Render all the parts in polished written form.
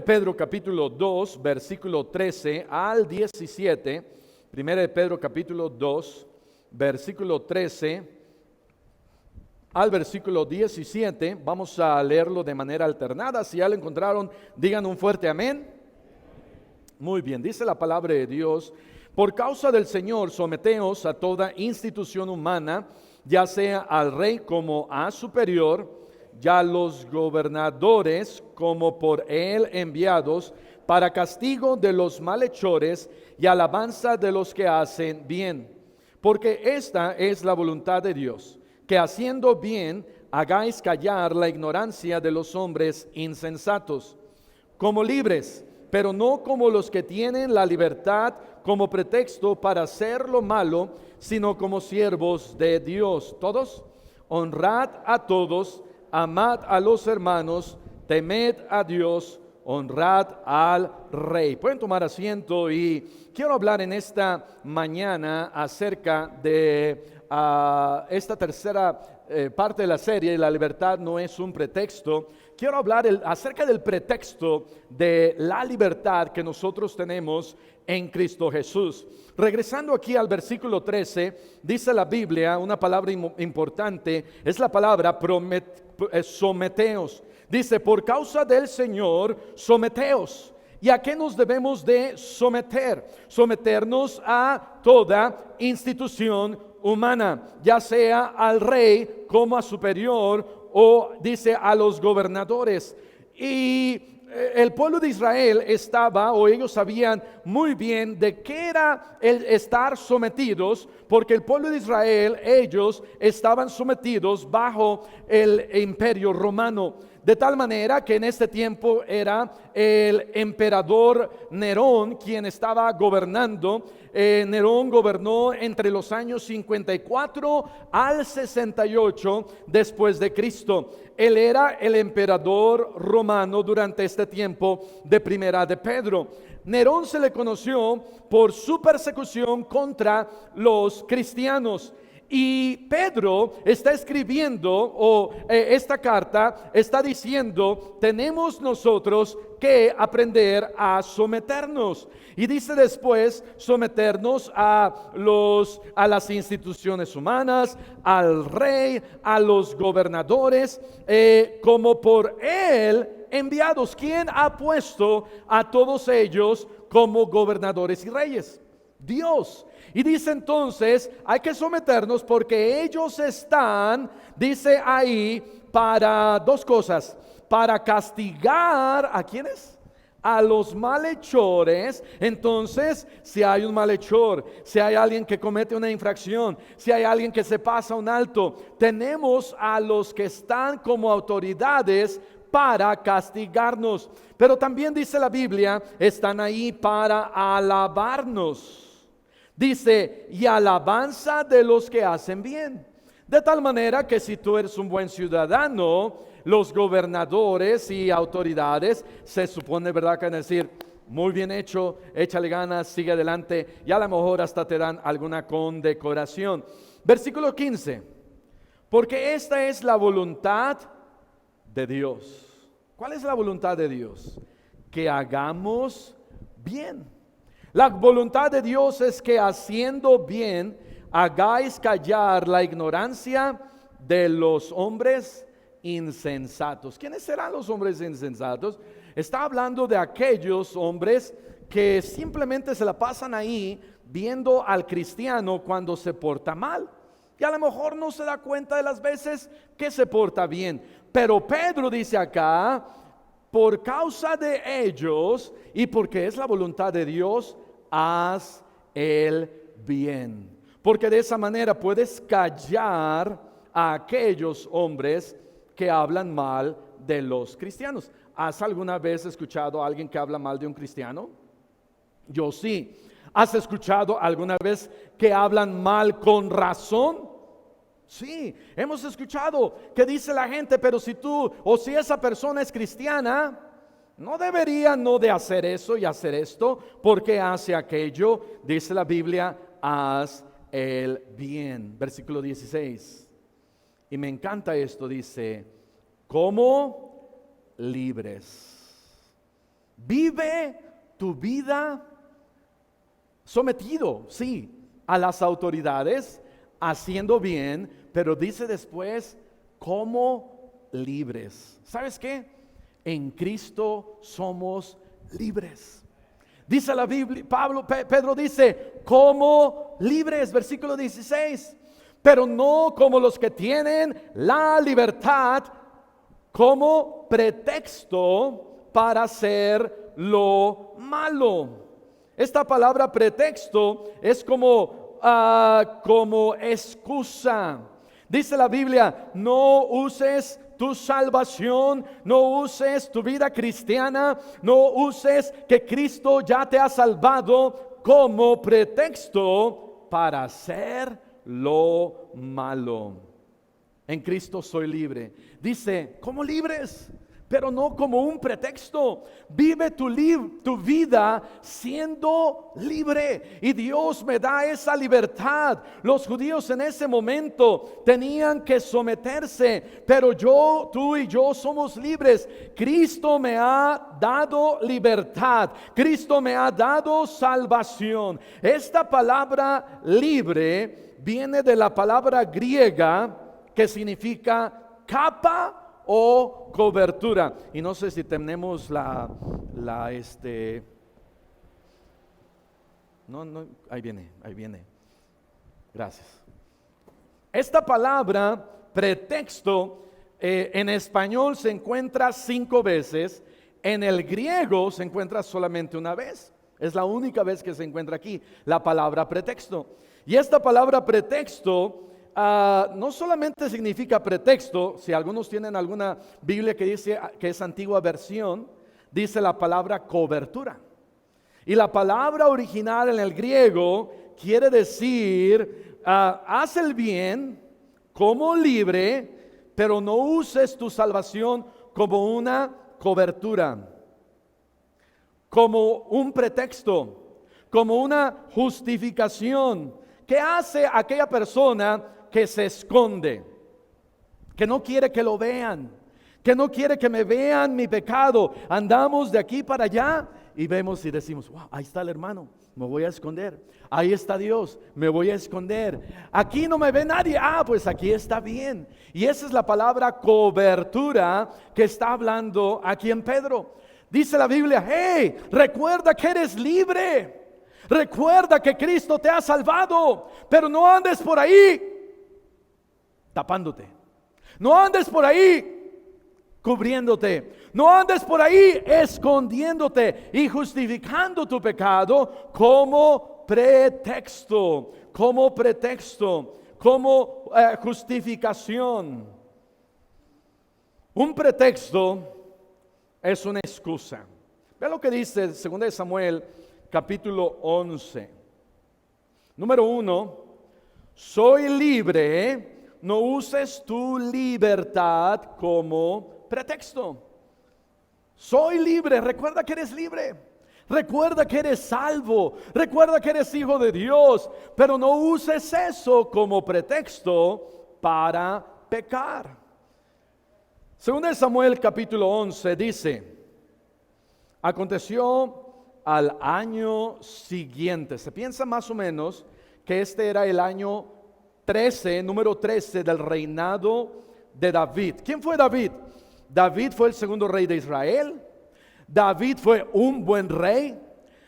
Pedro capítulo 2, versículo 13 al 17. Primera de Pedro capítulo 2, versículo 13 al versículo 17. Vamos a leerlo de manera alternada. Si ya lo encontraron, digan un fuerte amén. Muy bien, dice la palabra de Dios: por causa del Señor, someteos a toda institución humana, ya sea al rey como a superior, ya los gobernadores como por él enviados, para castigo de los malhechores y alabanza de los que hacen bien. Porque esta es la voluntad de Dios, que haciendo bien hagáis callar la ignorancia de los hombres insensatos, como libres, pero no como los que tienen la libertad como pretexto para hacer lo malo, sino como siervos de Dios. Todos, honrad a todos, amad a los hermanos, temed a Dios, honrad al rey. Pueden tomar asiento, y quiero hablar en esta mañana acerca de esta tercera parte de la serie, La libertad no es un pretexto. Quiero hablar acerca del pretexto de la libertad que nosotros tenemos en Cristo Jesús. Regresando aquí al versículo 13, dice la Biblia una palabra importante, es la palabra someteos. Dice: por causa del Señor, someteos. ¿Y a qué nos debemos de someter? Someternos a toda institución humana, ya sea al rey como a superior, o dice a los gobernadores. Y el pueblo de Israel estaba, o ellos sabían muy bien de qué era el estar sometidos, porque el pueblo de Israel, ellos estaban sometidos bajo el imperio romano. De tal manera que en este tiempo era el emperador Nerón quien estaba gobernando. Nerón gobernó entre los años 54 al 68 después de Cristo. Él era el emperador romano durante este tiempo de Primera de Pedro. Nerón se le conoció por su persecución contra los cristianos. Y Pedro está escribiendo, esta carta está diciendo: tenemos nosotros que aprender a someternos. Y dice después: someternos a las instituciones humanas, al rey, a los gobernadores, como por él enviados. ¿Quién ha puesto a todos ellos como gobernadores y reyes? Dios. Y dice entonces: hay que someternos porque ellos están, dice ahí, para dos cosas: para castigar ¿a quiénes? A los malhechores. Entonces, si hay un malhechor, si hay alguien que comete una infracción, si hay alguien que se pasa un alto, tenemos a los que están como autoridades para castigarnos. Pero también dice la Biblia, están ahí para alabarnos. Dice: y alabanza de los que hacen bien. De tal manera que si tú eres un buen ciudadano, los gobernadores y autoridades se supone, ¿verdad?, que van a decir: muy bien hecho, échale ganas, sigue adelante, y a lo mejor hasta te dan alguna condecoración. Versículo 15: porque esta es la voluntad de Dios. ¿Cuál es la voluntad de Dios? Que hagamos bien. La voluntad de Dios es que haciendo bien hagáis callar la ignorancia de los hombres insensatos. ¿Quiénes serán los hombres insensatos? Está hablando de aquellos hombres que simplemente se la pasan ahí viendo al cristiano cuando se porta mal, y a lo mejor no se da cuenta de las veces que se porta bien. Pero Pedro dice acá: por causa de ellos y porque es la voluntad de Dios, haz el bien. Porque de esa manera puedes callar a aquellos hombres que hablan mal de los cristianos. ¿Has alguna vez escuchado a alguien que habla mal de un cristiano? Yo sí. ¿Has escuchado alguna vez que hablan mal con razón? Sí, hemos escuchado que dice la gente: pero si tú o si esa persona es cristiana, no debería no de hacer eso y hacer esto, porque hace aquello. Dice la Biblia: haz el bien. Versículo 16. Y me encanta esto, dice: como libres. Vive tu vida sometido, sí, a las autoridades, haciendo bien, pero dice después, como libres. ¿Sabes qué? En Cristo somos libres. Dice la Biblia, Pedro dice, como libres, versículo 16, pero no como los que tienen la libertad como pretexto para hacer lo malo. Esta palabra pretexto es como excusa. Dice la Biblia, no uses tu salvación, no uses tu vida cristiana, no uses que Cristo ya te ha salvado como pretexto para hacer lo malo. En Cristo soy libre. Dice, como libres, pero no como un pretexto. Vive tu vida siendo libre, y Dios me da esa libertad. Los judíos en ese momento tenían que someterse, pero tú y yo somos libres. Cristo me ha dado libertad, Cristo me ha dado salvación. Esta palabra libre viene de la palabra griega que significa capa o cobertura. Y no sé si tenemos no, ahí viene. Gracias. Esta palabra pretexto en español se encuentra 5 veces, en el griego se encuentra solamente una vez. Es la única vez que se encuentra aquí la palabra pretexto. Y esta palabra pretexto no solamente significa pretexto. Si algunos tienen alguna Biblia que dice que es antigua versión, dice la palabra cobertura. Y la palabra original en el griego quiere decir, haz el bien como libre, pero no uses tu salvación como una cobertura, como un pretexto, como una justificación. ¿Qué hace aquella persona que se esconde, que no quiere que lo vean, que no quiere que me vean mi pecado? Andamos de aquí para allá y vemos y decimos, wow, ahí está el hermano, me voy a esconder. Ahí está Dios, me voy a esconder. Aquí no me ve nadie, pues aquí está bien. Y esa es la palabra cobertura que está hablando aquí en Pedro. Dice la Biblia, hey, recuerda que eres libre. Recuerda que Cristo te ha salvado, pero no andes por ahí tapándote. No andes por ahí cubriéndote. No andes por ahí escondiéndote y justificando tu pecado como pretexto, como justificación. Un pretexto es una excusa. Ve lo que dice 2 Samuel capítulo 11. Número 1, soy libre. No uses tu libertad como pretexto. Soy libre. Recuerda que eres libre. Recuerda que eres salvo. Recuerda que eres hijo de Dios. Pero no uses eso como pretexto para pecar. 2 Samuel capítulo 11 dice, aconteció al año siguiente. Se piensa más o menos que este era el año 13, número 13 del reinado de David. ¿Quién fue David? David fue el segundo rey de Israel. David fue un buen rey.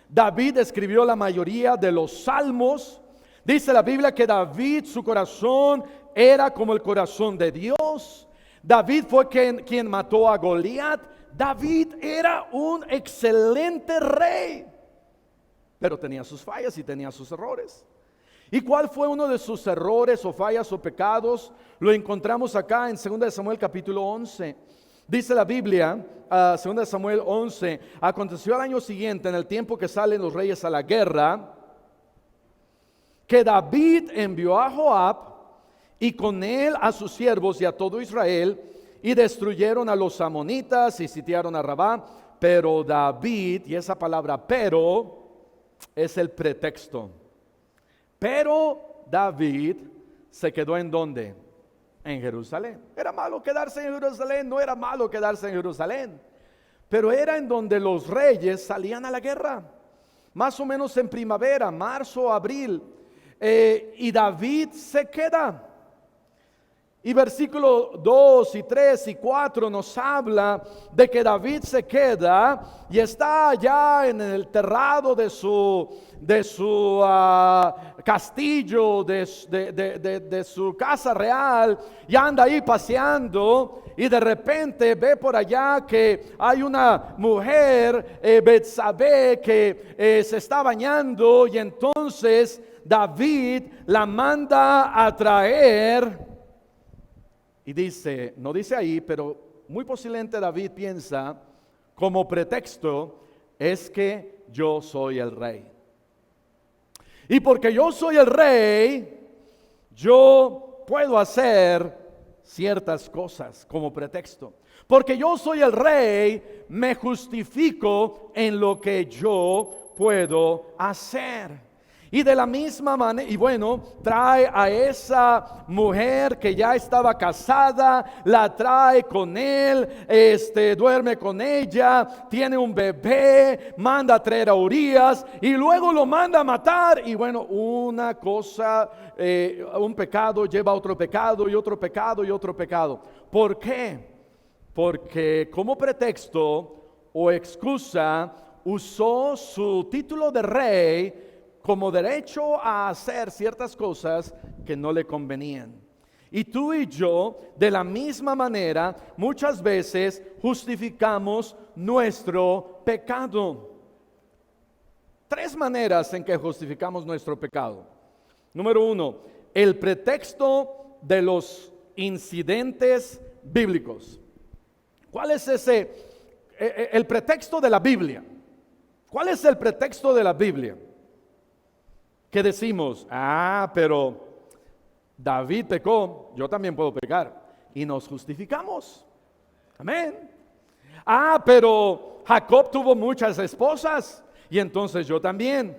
David escribió la mayoría de los salmos. Dice la Biblia que David, su corazón era como el corazón de Dios. David fue quien mató a Goliat. David era un excelente rey, pero tenía sus fallas y tenía sus errores. ¿Y cuál fue uno de sus errores o fallas o pecados? Lo encontramos acá en 2 Samuel capítulo 11. Dice la Biblia, 2 Samuel 11, aconteció al año siguiente, en el tiempo que salen los reyes a la guerra, que David envió a Joab y con él a sus siervos y a todo Israel, y destruyeron a los amonitas y sitiaron a Rabá. Pero David, y esa palabra pero es el pretexto. Pero David se quedó ¿en dónde? En Jerusalén. ¿Era malo quedarse en Jerusalén? No era malo quedarse en Jerusalén. pero era en donde los reyes salían a la guerra, más o menos en primavera, marzo, abril, y David se queda. Y versículo 2 y 3 y 4 nos habla de que David se queda y está allá en el terrado de su castillo, de su casa real, y anda ahí paseando, y de repente ve por allá que hay una mujer, Betsabé, que se está bañando, y entonces David la manda a traer. Y dice, no dice ahí, pero muy posiblemente David piensa como pretexto, es que yo soy el rey. Y porque yo soy el rey, yo puedo hacer ciertas cosas como pretexto. Porque yo soy el rey, me justifico en lo que yo puedo hacer. Y de la misma manera, y bueno, trae a esa mujer que ya estaba casada, la trae con él, duerme con ella, tiene un bebé, manda a traer a Urías y luego lo manda a matar. Y bueno, una cosa, un pecado lleva a otro pecado y otro pecado y otro pecado. ¿Por qué? Porque como pretexto o excusa usó su título de rey como derecho a hacer ciertas cosas que no le convenían. Y tú y yo, de la misma manera, muchas veces justificamos nuestro pecado. 3 maneras en que justificamos nuestro pecado. Número 1, el pretexto de los incidentes bíblicos. ¿Cuál es ese? El pretexto de la Biblia. ¿Cuál es el pretexto de la Biblia? Que decimos, pero David pecó, yo también puedo pecar, y nos justificamos. Amén. Pero Jacob tuvo muchas esposas, y entonces yo también.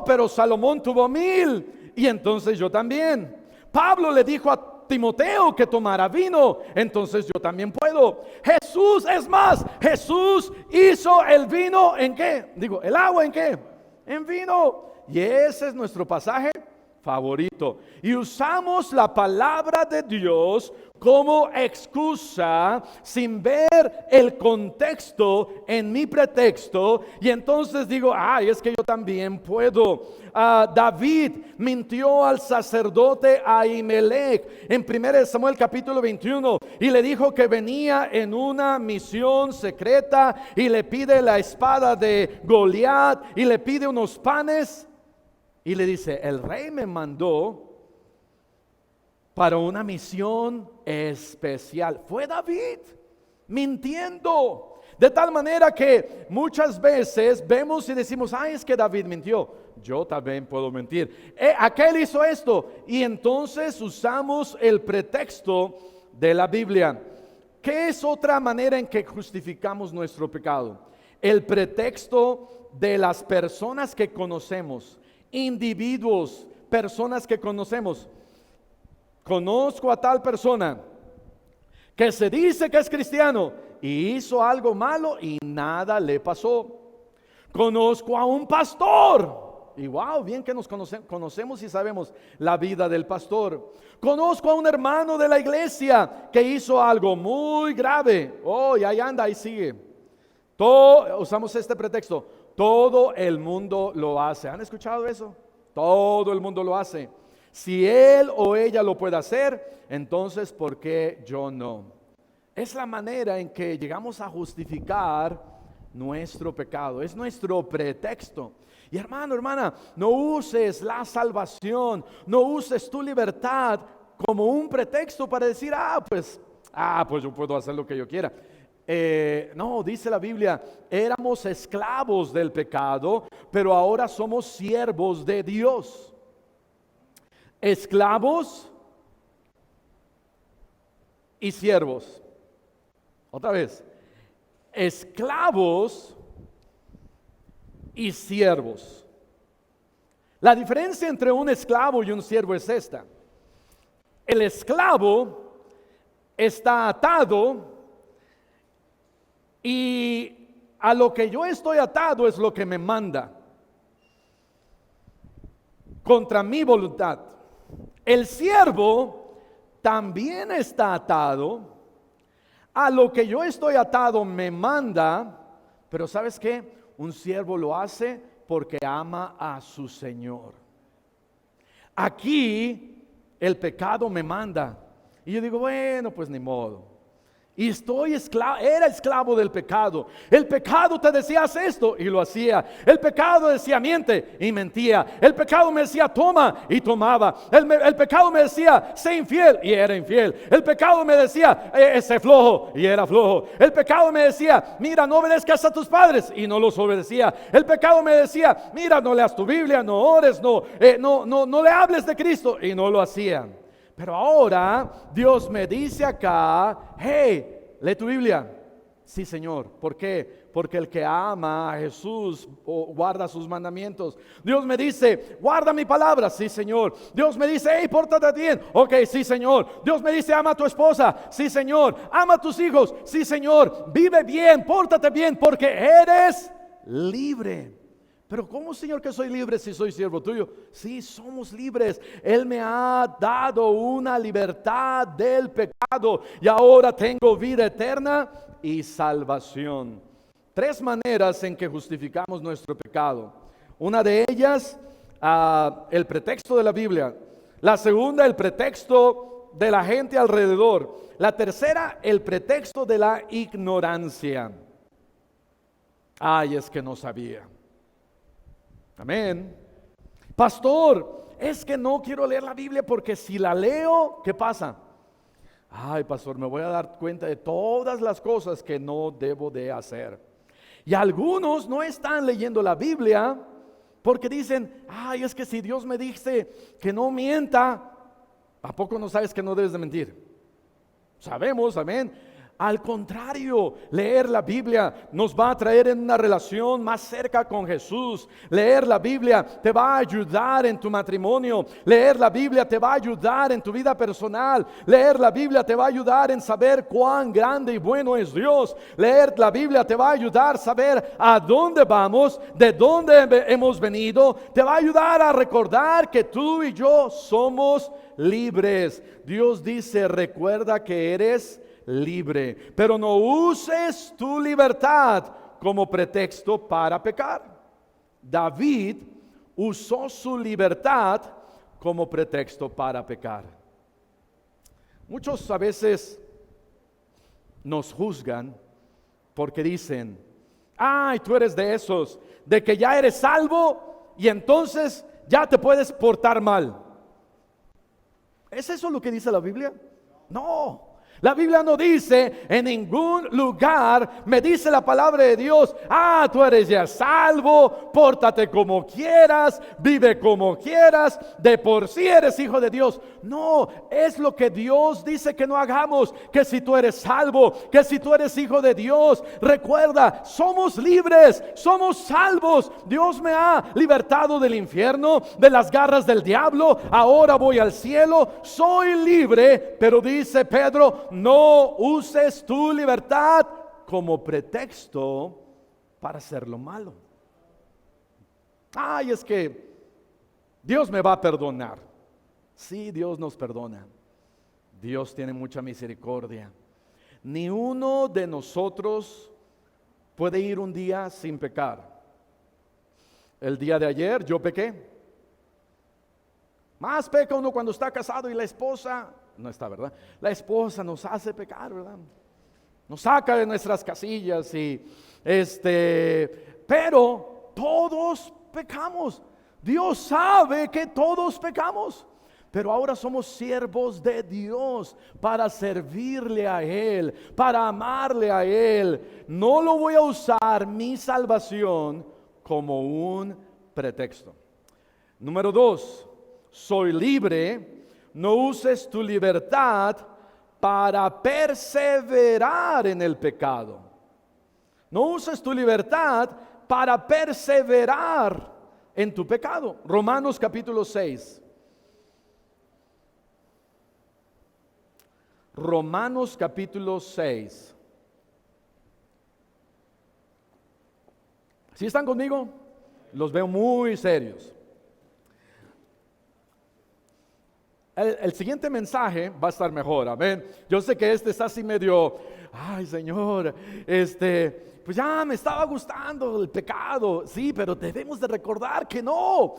Pero Salomón tuvo 1000, y entonces yo también. Pablo le dijo a Timoteo que tomara vino, entonces yo también puedo. Jesús, es más, Jesús hizo el vino ¿en qué? El agua ¿en qué? En vino. Y ese es nuestro pasaje favorito. Y usamos la palabra de Dios como excusa sin ver el contexto en mi pretexto. Y entonces digo, es que yo también puedo. David mintió al sacerdote Ahimelech en 1 Samuel capítulo 21 y le dijo que venía en una misión secreta y le pide la espada de Goliat y le pide unos panes. Y le dice, el rey me mandó para una misión especial. Fue David mintiendo. De tal manera que muchas veces vemos y decimos, es que David mintió. Yo también puedo mentir. Aquel hizo esto. Y entonces usamos el pretexto de la Biblia. ¿Qué es otra manera en que justificamos nuestro pecado? El pretexto de las personas que conocemos. Individuos, personas que conocemos. Conozco a tal persona que se dice que es cristiano y hizo algo malo y nada le pasó. Conozco a un pastor y bien que nos conocemos y sabemos la vida del pastor. Conozco a un hermano de la iglesia que hizo algo muy grave. Y ahí anda, ahí sigue. Usamos este pretexto. Todo el mundo lo hace. ¿Han escuchado eso? Todo el mundo lo hace. Si él o ella lo puede hacer, entonces ¿por qué yo no? Es la manera en que llegamos a justificar nuestro pecado. Es nuestro pretexto. Y hermano, hermana, no uses la salvación, no uses tu libertad como un pretexto para decir, pues yo puedo hacer lo que yo quiera. No, dice la Biblia, éramos esclavos del pecado, pero ahora somos siervos de Dios. Esclavos y siervos. Otra vez, esclavos y siervos. La diferencia entre un esclavo y un siervo es esta. El esclavo está atado Y a lo que yo estoy atado es lo que me manda, contra mi voluntad. El siervo también está atado, a lo que yo estoy atado me manda, pero ¿sabes qué? Un siervo lo hace porque ama a su Señor. Aquí el pecado me manda y yo digo, bueno, pues ni modo. Y estoy era esclavo del pecado. El pecado te decía, haz esto, y lo hacía. El pecado decía, miente, y mentía. El pecado me decía, toma, y tomaba. El pecado me decía, sé infiel, y era infiel. El pecado me decía, sé flojo, y era flojo. El pecado me decía, mira, no obedezcas a tus padres, y no los obedecía. El pecado me decía, mira, no leas tu Biblia, no ores, no le hables de Cristo, y no lo hacía. Pero ahora Dios me dice acá, hey, lee tu Biblia. Sí, Señor. ¿Por qué? Porque el que ama a Jesús guarda sus mandamientos. Dios me dice, guarda mi palabra. Sí, Señor. Dios me dice, hey, pórtate bien. Ok, sí, Señor. Dios me dice, ama a tu esposa. Sí, Señor. Ama a tus hijos. Sí, Señor. Vive bien, pórtate bien, porque eres libre. Pero ¿cómo, Señor, que soy libre si soy siervo tuyo? Sí, somos libres. Él me ha dado una libertad del pecado y ahora tengo vida eterna y salvación. 3 maneras en que justificamos nuestro pecado. Una de ellas, el pretexto de la Biblia. La segunda, el pretexto de la gente alrededor. La tercera, el pretexto de la ignorancia. Ay, es que no sabía. Amén. Pastor, es que no quiero leer la Biblia porque si la leo, ¿qué pasa? Ay, pastor, me voy a dar cuenta de todas las cosas que no debo de hacer. Y algunos no están leyendo la Biblia porque dicen, ay, es que si Dios me dice que no mienta, ¿a poco no sabes que no debes de mentir? Sabemos, amén. Al contrario, leer la Biblia nos va a traer en una relación más cerca con Jesús. Leer la Biblia te va a ayudar en tu matrimonio. Leer la Biblia te va a ayudar en tu vida personal. Leer la Biblia te va a ayudar en saber cuán grande y bueno es Dios. Leer la Biblia te va a ayudar a saber a dónde vamos, de dónde hemos venido. Te va a ayudar a recordar que tú y yo somos libres. Dios dice, recuerda que eres libre, pero no uses tu libertad como pretexto para pecar. David usó su libertad como pretexto para pecar. Muchos a veces nos juzgan porque dicen, ay, tú eres de esos, de que ya eres salvo y entonces ya te puedes portar mal. ¿Es eso lo que dice la Biblia? No. La Biblia no dice en ningún lugar, me dice la palabra de Dios, tú eres ya salvo, pórtate como quieras, vive como quieras, de por sí eres hijo de Dios. No, es lo que Dios dice que no hagamos, que si tú eres salvo, que si tú eres hijo de Dios, recuerda, somos libres, somos salvos. Dios me ha libertado del infierno, de las garras del diablo, ahora voy al cielo, soy libre, pero dice Pedro, no uses tu libertad como pretexto para hacer lo malo. Ay, es que Dios me va a perdonar. Sí, Dios nos perdona. Dios tiene mucha misericordia. Ni uno de nosotros puede ir un día sin pecar. El día de ayer yo pequé. Más peca uno cuando está casado y la esposa no está, ¿verdad? La esposa nos hace pecar, ¿verdad? Nos saca de nuestras casillas y pero todos pecamos. Dios sabe que todos pecamos. Pero ahora somos siervos de Dios para servirle a Él, para amarle a Él. No lo voy a usar mi salvación como un pretexto. Número 2, soy libre. No uses tu libertad para perseverar en el pecado. No uses tu libertad para perseverar en tu pecado. Romanos capítulo 6. Romanos capítulo 6. ¿Sí están conmigo? Los veo muy serios. El siguiente mensaje va a estar mejor, amén. Yo sé que este está así medio, ay Señor, pues ya me estaba gustando el pecado, sí, pero debemos de recordar que no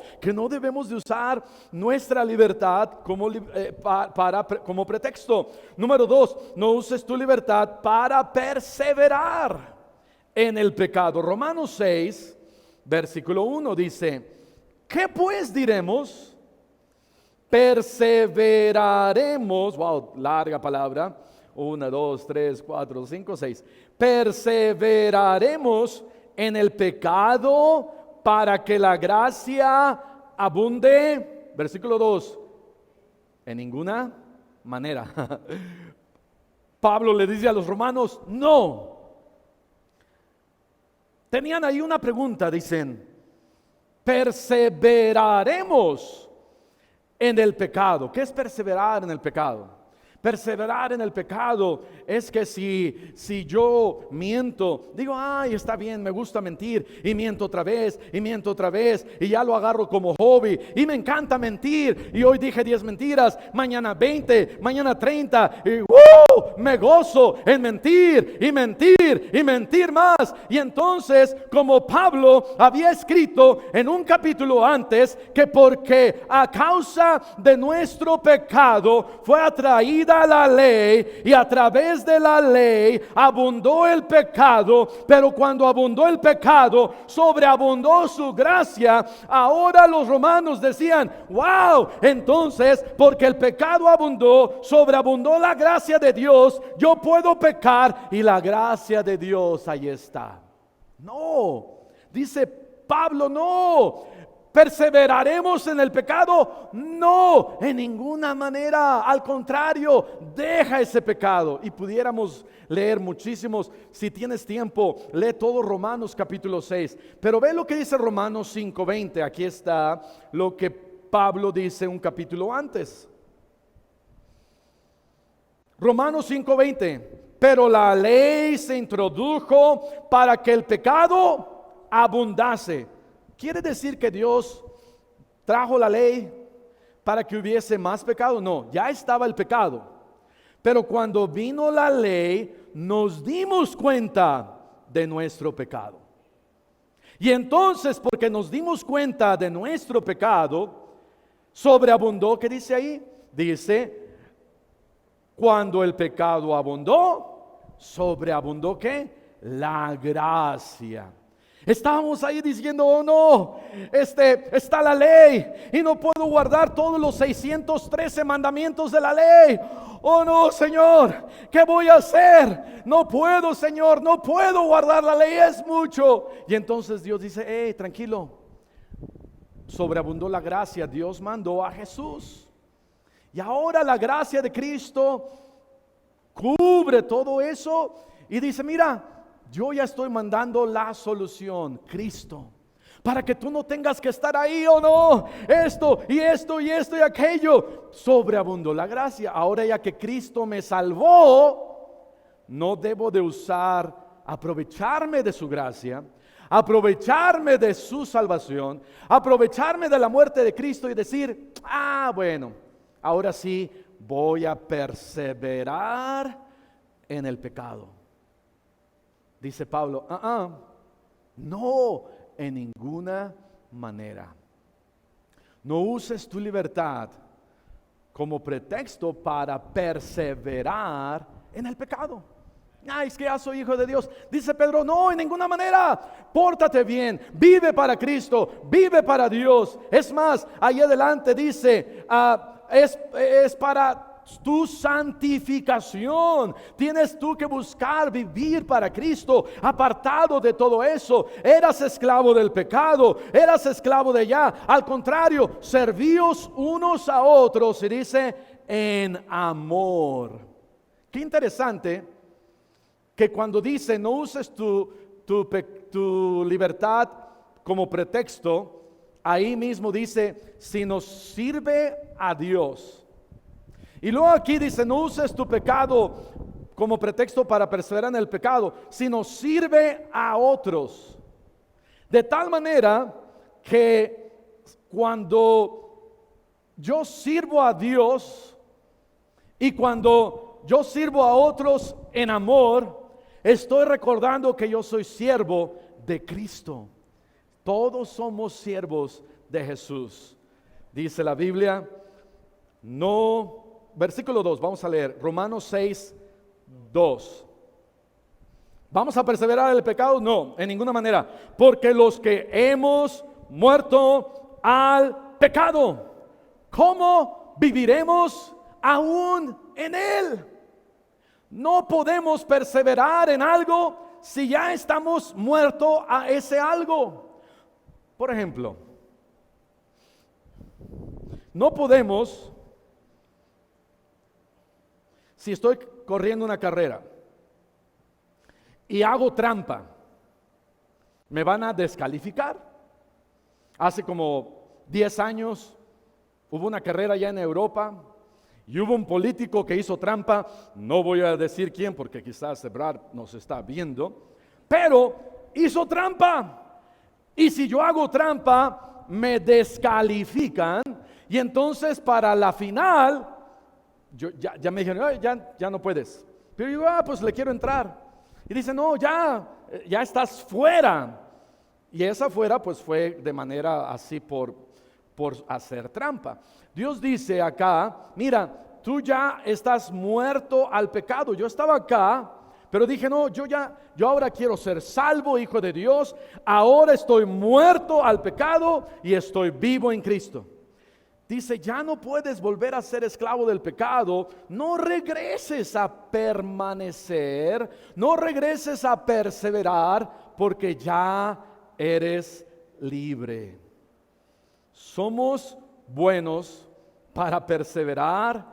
debemos de usar nuestra libertad como pretexto. Número 2, no uses tu libertad para perseverar en el pecado. Romanos 6, versículo 1 dice, ¿qué pues diremos? Perseveraremos, wow, larga palabra, 1, 2, 3, 4, 5, 6. Perseveraremos en el pecado para que la gracia abunde. Versículo 2. En ninguna manera. Pablo le dice a los romanos, no. Tenían ahí una pregunta, dicen, perseveraremos en el pecado. ¿Qué es perseverar en el pecado? Perseverar en el pecado es que si yo miento, digo, ay, está bien, me gusta mentir, y miento otra vez, y ya lo agarro como hobby, y me encanta mentir, y hoy dije 10 mentiras, mañana 20, mañana 30, y me gozo en mentir, y mentir más. Y entonces, como Pablo había escrito en un capítulo antes, que porque a causa de nuestro pecado fue atraída la ley, y a través de la ley abundó el pecado, pero cuando abundó el pecado, sobreabundó su gracia. Ahora los romanos decían, wow, entonces porque el pecado abundó, sobreabundó la gracia de Dios, yo puedo pecar y la gracia de Dios ahí está. No, dice Pablo, no. ¿Perseveraremos en el pecado? No, en ninguna manera. Al contrario, deja ese pecado. Y pudiéramos leer muchísimos. Si tienes tiempo, lee todo Romanos capítulo 6. Pero ve lo que dice Romanos 5:20. Aquí está lo que Pablo dice un capítulo antes. Romanos 5:20. Pero la ley se introdujo para que el pecado abundase. ¿Quiere decir que Dios trajo la ley para que hubiese más pecado? No, ya estaba el pecado. Pero cuando vino la ley, nos dimos cuenta de nuestro pecado. Y entonces, porque nos dimos cuenta de nuestro pecado, sobreabundó, ¿qué dice ahí? Dice, cuando el pecado abundó, sobreabundó, ¿qué? La gracia. Estábamos ahí diciendo, oh no, está la ley y no puedo guardar todos los 613 mandamientos de la ley. Oh no, Señor, ¿qué voy a hacer? No puedo, Señor, no puedo guardar la ley, es mucho. Y entonces Dios dice, tranquilo, sobreabundó la gracia, Dios mandó a Jesús. Y ahora la gracia de Cristo cubre todo eso y dice, mira, yo ya estoy mandando la solución, Cristo, para que tú no tengas que estar ahí, oh no, esto y aquello. Sobreabundó la gracia. Ahora ya que Cristo me salvó, no debo de aprovecharme de su gracia, aprovecharme de su salvación, aprovecharme de la muerte de Cristo y decir, bueno, ahora sí voy a perseverar en el pecado. Dice Pablo, no, en ninguna manera. No uses tu libertad como pretexto para perseverar en el pecado. Es que ya soy hijo de Dios. Dice Pedro, no, en ninguna manera. Pórtate bien, vive para Cristo, vive para Dios. Es más, ahí adelante dice, es para tu santificación. Tienes tú que buscar vivir para Cristo, apartado de todo eso. Eras esclavo del pecado, eras esclavo de allá. Al contrario, servíos unos a otros, y dice, en amor. Qué interesante que cuando dice no uses tu libertad como pretexto, ahí mismo dice, si nos sirve a Dios. Y luego aquí dice, no uses tu pecado como pretexto para perseverar en el pecado, sino sirve a otros. De tal manera que cuando yo sirvo a Dios y cuando yo sirvo a otros en amor, estoy recordando que yo soy siervo de Cristo. Todos somos siervos de Jesús. Dice la Biblia, no, versículo 2, vamos a leer, Romanos 6, 2. ¿Vamos a perseverar en el pecado? No, en ninguna manera. Porque los que hemos muerto al pecado, ¿cómo viviremos aún en él? No podemos perseverar en algo si ya estamos muertos a ese algo. Por ejemplo, no podemos, si estoy corriendo una carrera y hago trampa, ¿me van a descalificar? Hace como 10 años hubo una carrera ya en Europa y hubo un político que hizo trampa. No voy a decir quién porque quizás Ebrard nos está viendo, pero hizo trampa. Y si yo hago trampa, me descalifican. Y entonces para la final, ya me dijeron, ya no puedes. Pero yo, pues le quiero entrar. Y dice, no, ya estás fuera. Y esa fuera pues fue de manera así por hacer trampa. Dios dice acá, mira, tú ya estás muerto al pecado. Yo estaba acá, pero dije, no, yo ahora quiero ser salvo, hijo de Dios. Ahora estoy muerto al pecado y estoy vivo en Cristo. Dice, ya no puedes volver a ser esclavo del pecado. No regreses a permanecer, no regreses a perseverar, porque ya eres libre. Somos buenos para perseverar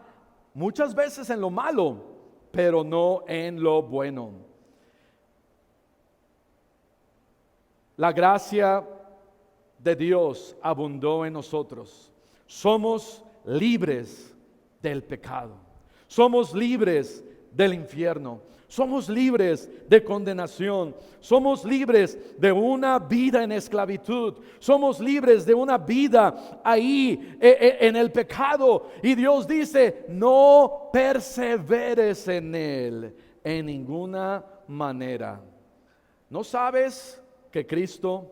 muchas veces en lo malo, pero no en lo bueno. La gracia de Dios abundó en nosotros. Somos libres del pecado. Somos libres del infierno. Somos libres de condenación. Somos libres de una vida en esclavitud. Somos libres de una vida ahí en el pecado. Y Dios dice, no perseveres en él en ninguna manera. ¿No sabes que Cristo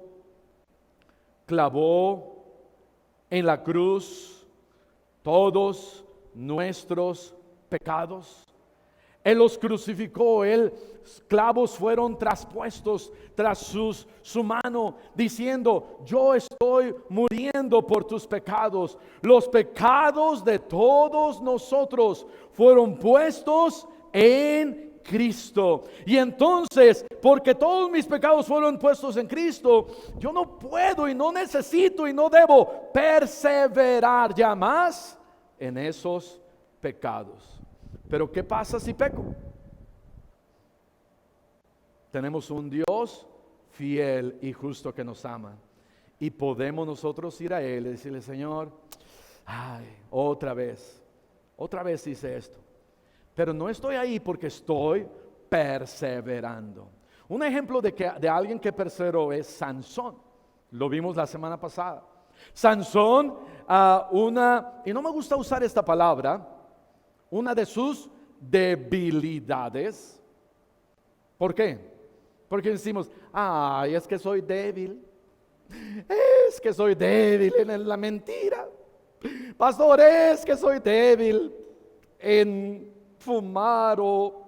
clavó en la cruz todos nuestros pecados? Él los crucificó, clavos fueron traspuestos tras su mano, diciendo, yo estoy muriendo por tus pecados. Los pecados de todos nosotros fueron puestos en Cristo. Y entonces, porque todos mis pecados fueron puestos en Cristo, yo no puedo y no necesito y no debo perseverar ya más en esos pecados. Pero ¿qué pasa si peco? Tenemos un Dios fiel y justo que nos ama, y podemos nosotros ir a Él y decirle, Señor, otra vez hice esto, pero no estoy ahí porque estoy perseverando. Un ejemplo de alguien que perseveró es Sansón. Lo vimos la semana pasada. Sansón, y no me gusta usar esta palabra, una de sus debilidades. ¿Por qué? Porque decimos, es que soy débil. Es que soy débil en la mentira. Pastor, es que soy débil en fumar o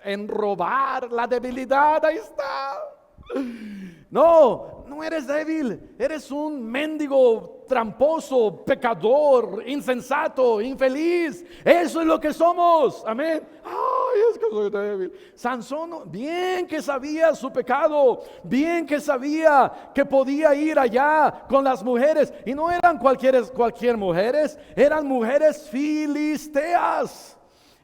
en robar. La debilidad, ahí está. No eres débil, eres un mendigo, tramposo, pecador, insensato, infeliz. Eso es lo que somos, amén. Es que soy débil. Sansón, bien que sabía su pecado, bien que sabía que podía ir allá con las mujeres, y no eran cualquier mujeres, eran mujeres filisteas.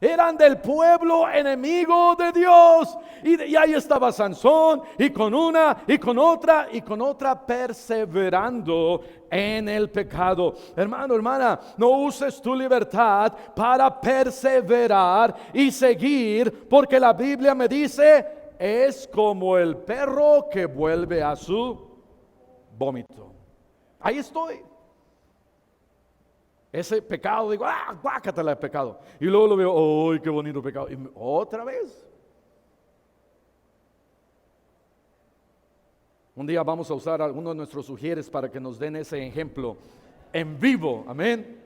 Eran del pueblo enemigo de Dios. Y ahí estaba Sansón, y con una, y con otra, perseverando en el pecado. Hermano, hermana, no uses tu libertad para perseverar y seguir, porque la Biblia me dice, es como el perro que vuelve a su vómito. Ahí estoy. Ese pecado, digo, guácatela de pecado. Y luego lo veo, ¡ay, qué bonito pecado! Y otra vez. Un día vamos a usar a algunos de nuestros sugieres para que nos den ese ejemplo en vivo, amén.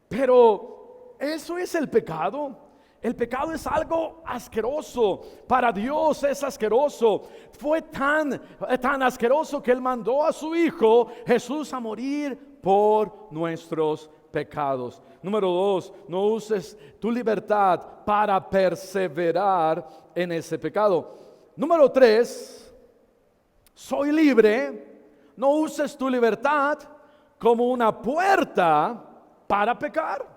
Pero eso es el pecado. El pecado es algo asqueroso. Para Dios es asqueroso. Fue tan asqueroso que Él mandó a su Hijo Jesús a morir por nuestros pecados. Número 2, no uses tu libertad para perseverar en ese pecado. Número 3, soy libre. No uses tu libertad como una puerta para pecar.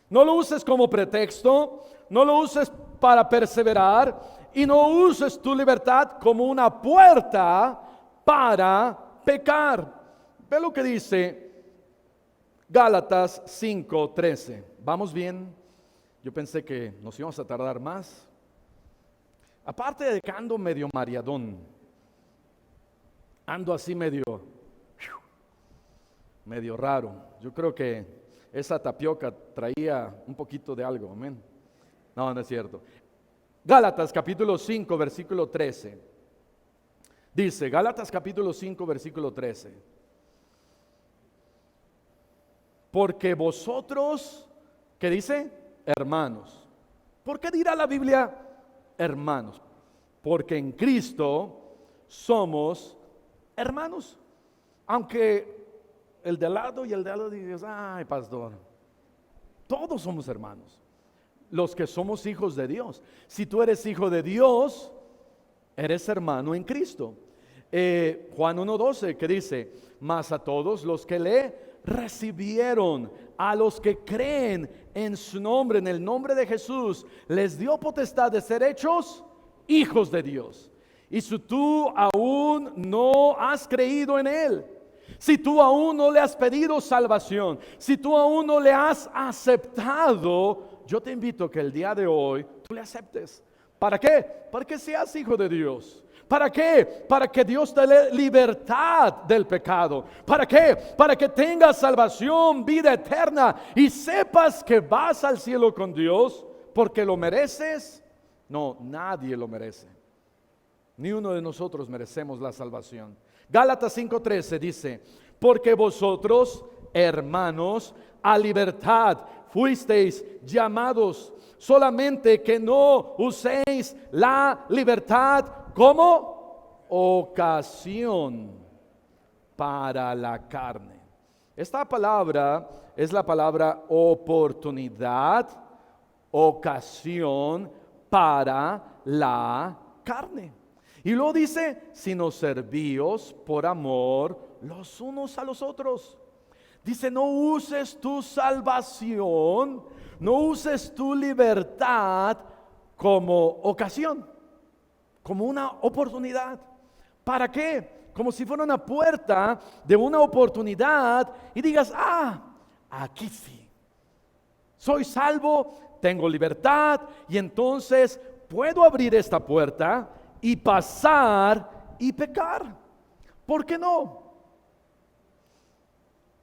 No lo uses como pretexto, no lo uses para perseverar y no uses tu libertad como una puerta para pecar. Ve lo que dice Gálatas 5:13. ¿Vamos bien? Yo pensé que nos íbamos a tardar más. Aparte de que ando medio mareadón, ando así medio raro. Yo creo que esa tapioca traía un poquito de algo, amén. No es cierto. Gálatas capítulo 5, versículo 13. Dice, Gálatas capítulo 5, versículo 13. Porque vosotros, ¿qué dice? Hermanos. ¿Por qué dirá la Biblia hermanos? Porque en Cristo somos hermanos. Aunque el de al lado y el de al lado dices, ay, pastor, todos somos hermanos. Los que somos hijos de Dios. Si tú eres hijo de Dios, eres hermano en Cristo. Juan 1:12 que dice, mas a todos los que le recibieron, a los que creen en su nombre, en el nombre de Jesús, les dio potestad de ser hechos hijos de Dios. Y si tú aún no has creído en Él, si tú aún no le has pedido salvación, si tú aún no le has aceptado, yo te invito a que el día de hoy tú le aceptes. ¿Para qué? Para que seas hijo de Dios. ¿Para qué? Para que Dios te dé libertad del pecado. ¿Para qué? Para que tengas salvación, vida eterna y sepas que vas al cielo con Dios porque lo mereces. No, nadie lo merece. Ni uno de nosotros merecemos la salvación. Gálatas 5:13 dice, porque vosotros, hermanos, a libertad fuisteis llamados, solamente que no uséis la libertad como ocasión para la carne. Esta palabra es la palabra oportunidad, ocasión para la carne. Y luego dice, sino servíos por amor los unos a los otros. Dice, no uses tu salvación, no uses tu libertad como ocasión, como una oportunidad. ¿Para qué? Como si fuera una puerta de una oportunidad y digas, aquí sí, soy salvo, tengo libertad y entonces puedo abrir esta puerta y pasar y pecar. ¿Por qué no?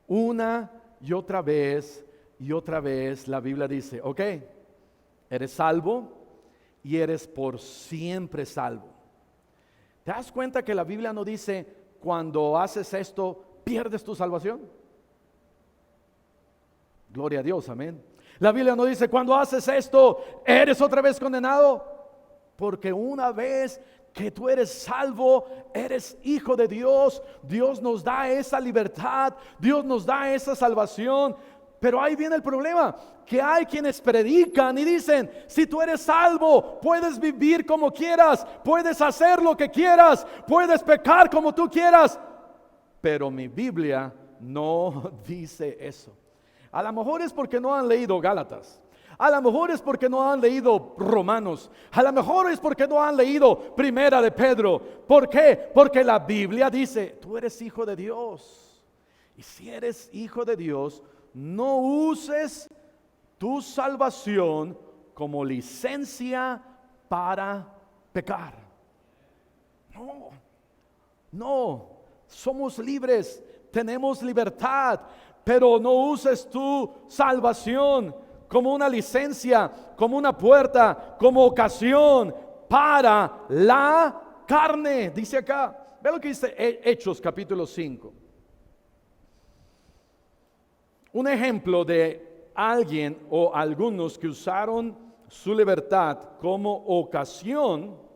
Una y otra vez la Biblia dice, ok, eres salvo y eres por siempre salvo. ¿Te das cuenta que la Biblia no dice cuando haces esto pierdes tu salvación? Gloria a Dios, amén. La Biblia no dice cuando haces esto eres otra vez condenado. Porque una vez que tú eres salvo, eres hijo de Dios, Dios nos da esa libertad, Dios nos da esa salvación. Pero ahí viene el problema, que hay quienes predican y dicen, si tú eres salvo, puedes vivir como quieras, puedes hacer lo que quieras, puedes pecar como tú quieras. Pero mi Biblia no dice eso. A lo mejor es porque no han leído Gálatas. A lo mejor es porque no han leído Romanos. A lo mejor es porque no han leído Primera de Pedro. ¿Por qué? Porque la Biblia dice, tú eres hijo de Dios. Y si eres hijo de Dios, no uses tu salvación como licencia para pecar. No, no, somos libres, tenemos libertad, pero no uses tu salvación como una licencia, como una puerta, como ocasión para la carne. Dice acá, ve lo que dice Hechos capítulo 5. Un ejemplo de alguien o algunos que usaron su libertad como ocasión,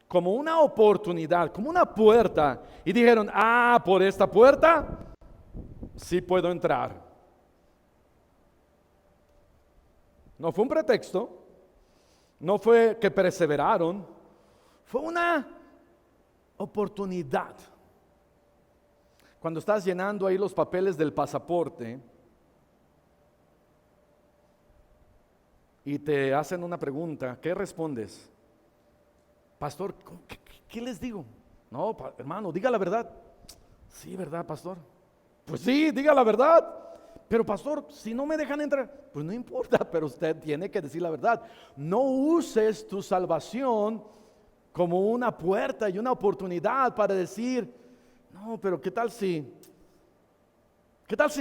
como una oportunidad, como una puerta, y dijeron, por esta puerta sí puedo entrar. No fue un pretexto, no fue que perseveraron, fue una oportunidad. Cuando estás llenando ahí los papeles del pasaporte y te hacen una pregunta, ¿qué respondes? Pastor, ¿qué les digo? No, hermano, diga la verdad. Sí, ¿verdad, pastor? Pues sí, diga la verdad. Pero pastor, si no me dejan entrar, pues no importa, pero usted tiene que decir la verdad. No uses tu salvación como una puerta y una oportunidad para decir, no, pero ¿qué tal si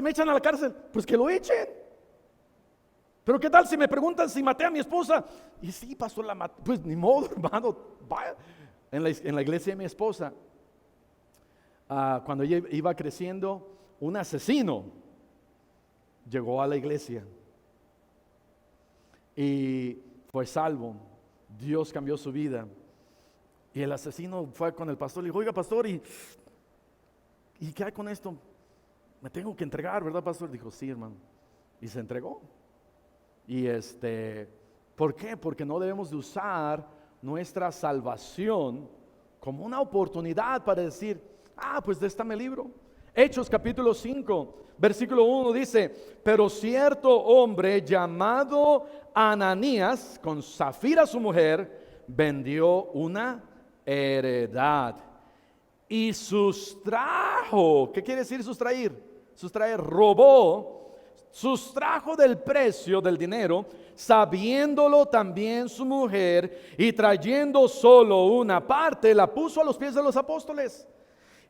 me echan a la cárcel? Pues que lo echen. Pero ¿qué tal si me preguntan si maté a mi esposa? Y sí, pastor, la maté. Pues ni modo, hermano, vaya. En la iglesia de mi esposa, cuando ella iba creciendo, un asesino llegó a la iglesia y fue salvo. Dios cambió su vida. Y el asesino fue con el pastor y le dijo, oiga, pastor, ¿y qué hay con esto? Me tengo que entregar, ¿verdad, pastor? Dijo, sí, hermano. Y se entregó. Y ¿por qué? Porque no debemos de usar nuestra salvación como una oportunidad para decir, pues de esta me libro. Hechos capítulo 5, versículo 1 dice, pero cierto hombre llamado Ananías, con Zafira su mujer, vendió una heredad y sustrajo. ¿Qué quiere decir sustraer? Robó, sustrajo del precio del dinero, sabiéndolo también su mujer, y trayendo solo una parte, la puso a los pies de los apóstoles.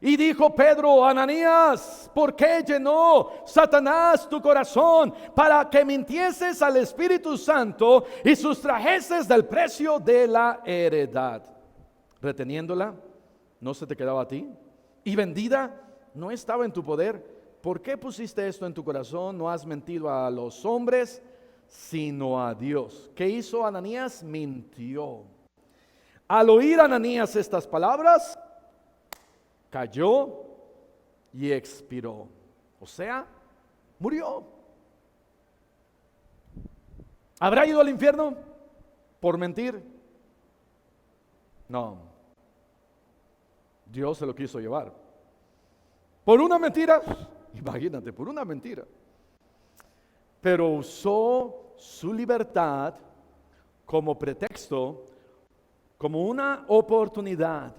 Y dijo Pedro, Ananías, ¿por qué llenó Satanás tu corazón para que mintieses al Espíritu Santo y sustrajeses del precio de la heredad? Reteniéndola, no se te quedaba a ti, y vendida, no estaba en tu poder. ¿Por qué pusiste esto en tu corazón? No has mentido a los hombres, sino a Dios. ¿Qué hizo Ananías? Mintió. Al oír Ananías estas palabras, cayó y expiró. O sea, murió. ¿Habrá ido al infierno por mentir? No. Dios se lo quiso llevar. Por una mentira, imagínate, por una mentira. Pero usó su libertad como pretexto, como una oportunidad,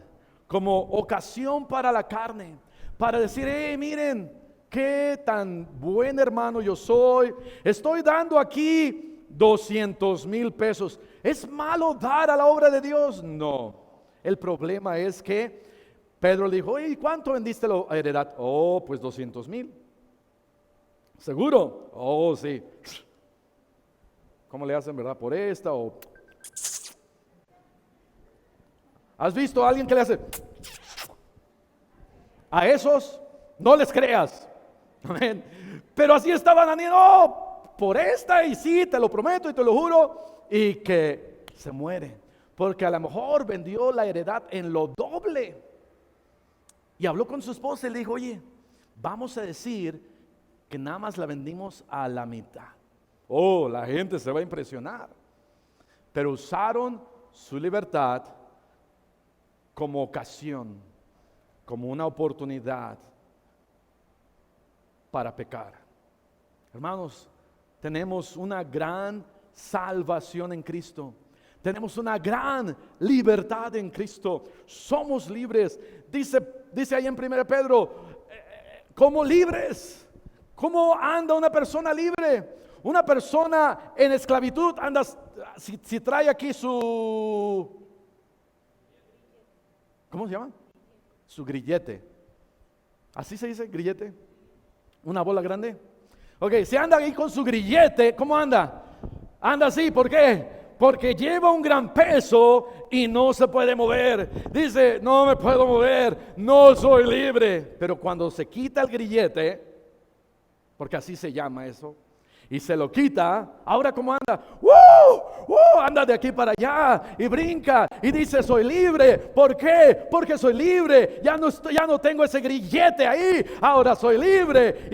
como ocasión para la carne, para decir, miren, qué tan buen hermano yo soy, estoy dando aquí 200,000 pesos. ¿Es malo dar a la obra de Dios? No, el problema es que Pedro le dijo, ¿y cuánto vendiste la heredad? Pues 200,000. ¿Seguro? Sí. ¿Cómo le hacen, verdad? Por esta o... ¿Has visto a alguien que le hace? A esos no les creas. Amén. Pero así estaban Ananías, por esta, y sí, te lo prometo y te lo juro, y que se muere, porque a lo mejor vendió la heredad en lo doble. Y habló con su esposa y le dijo, oye, vamos a decir que nada más la vendimos a la mitad. La gente se va a impresionar. Pero usaron su libertad como ocasión, como una oportunidad para pecar. Hermanos, tenemos una gran salvación en Cristo. Tenemos una gran libertad en Cristo. Somos libres. Dice ahí en 1 Pedro, ¿cómo libres? ¿Cómo anda una persona libre? Una persona en esclavitud anda, si trae aquí su... ¿cómo se llama? Su grillete. ¿Así se dice, grillete? ¿Una bola grande? Ok, si anda ahí con su grillete, ¿cómo anda? Anda así, ¿por qué? Porque lleva un gran peso y no se puede mover. Dice, no me puedo mover, no soy libre. Pero cuando se quita el grillete, porque así se llama eso, y se lo quita, ahora ¿cómo anda? ¡Woo! Anda de aquí para allá y brinca y dice, soy libre. ¿Por qué? Porque soy libre. Ya no tengo ese grillete ahí, ahora soy libre.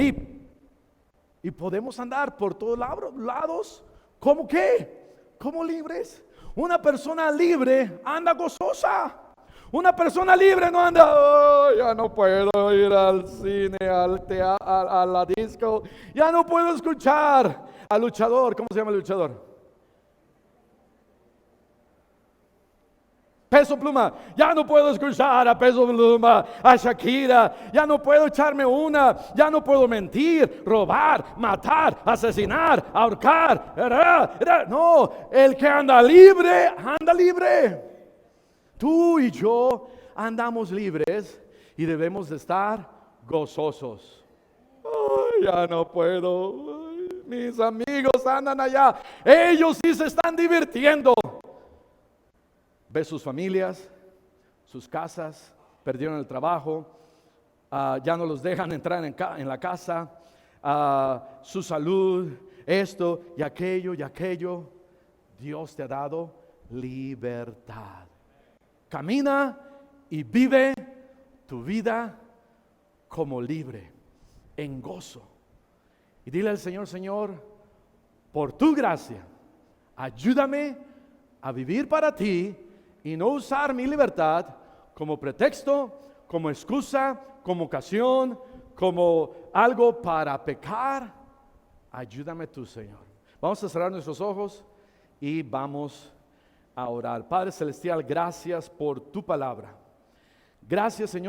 Y podemos andar por todos lados. ¿Cómo qué? ¿Cómo libres? Una persona libre anda gozosa. Una persona libre no anda, oh, ya no puedo ir al cine, al teatro, a la disco, ya no puedo escuchar al luchador. ¿Cómo se llama el luchador? Peso Pluma. Ya no puedo escuchar a Peso Pluma, a Shakira. Ya no puedo echarme una. Ya no puedo mentir, robar, matar, asesinar, ahorcar. No, el que anda libre, anda libre. Tú y yo andamos libres y debemos de estar gozosos. Ay, ya no puedo. Ay, mis amigos andan allá. Ellos sí se están divirtiendo. Ve sus familias, sus casas, perdieron el trabajo, ya no los dejan entrar en la casa, su salud, esto y aquello. Dios te ha dado libertad. Camina y vive tu vida como libre, en gozo. Y dile al Señor, Señor, por tu gracia, ayúdame a vivir para ti y no usar mi libertad como pretexto, como excusa, como ocasión, como algo para pecar. Ayúdame tú, Señor. Vamos a cerrar nuestros ojos y vamos a orar. Padre Celestial, gracias por tu palabra. Gracias, Señor.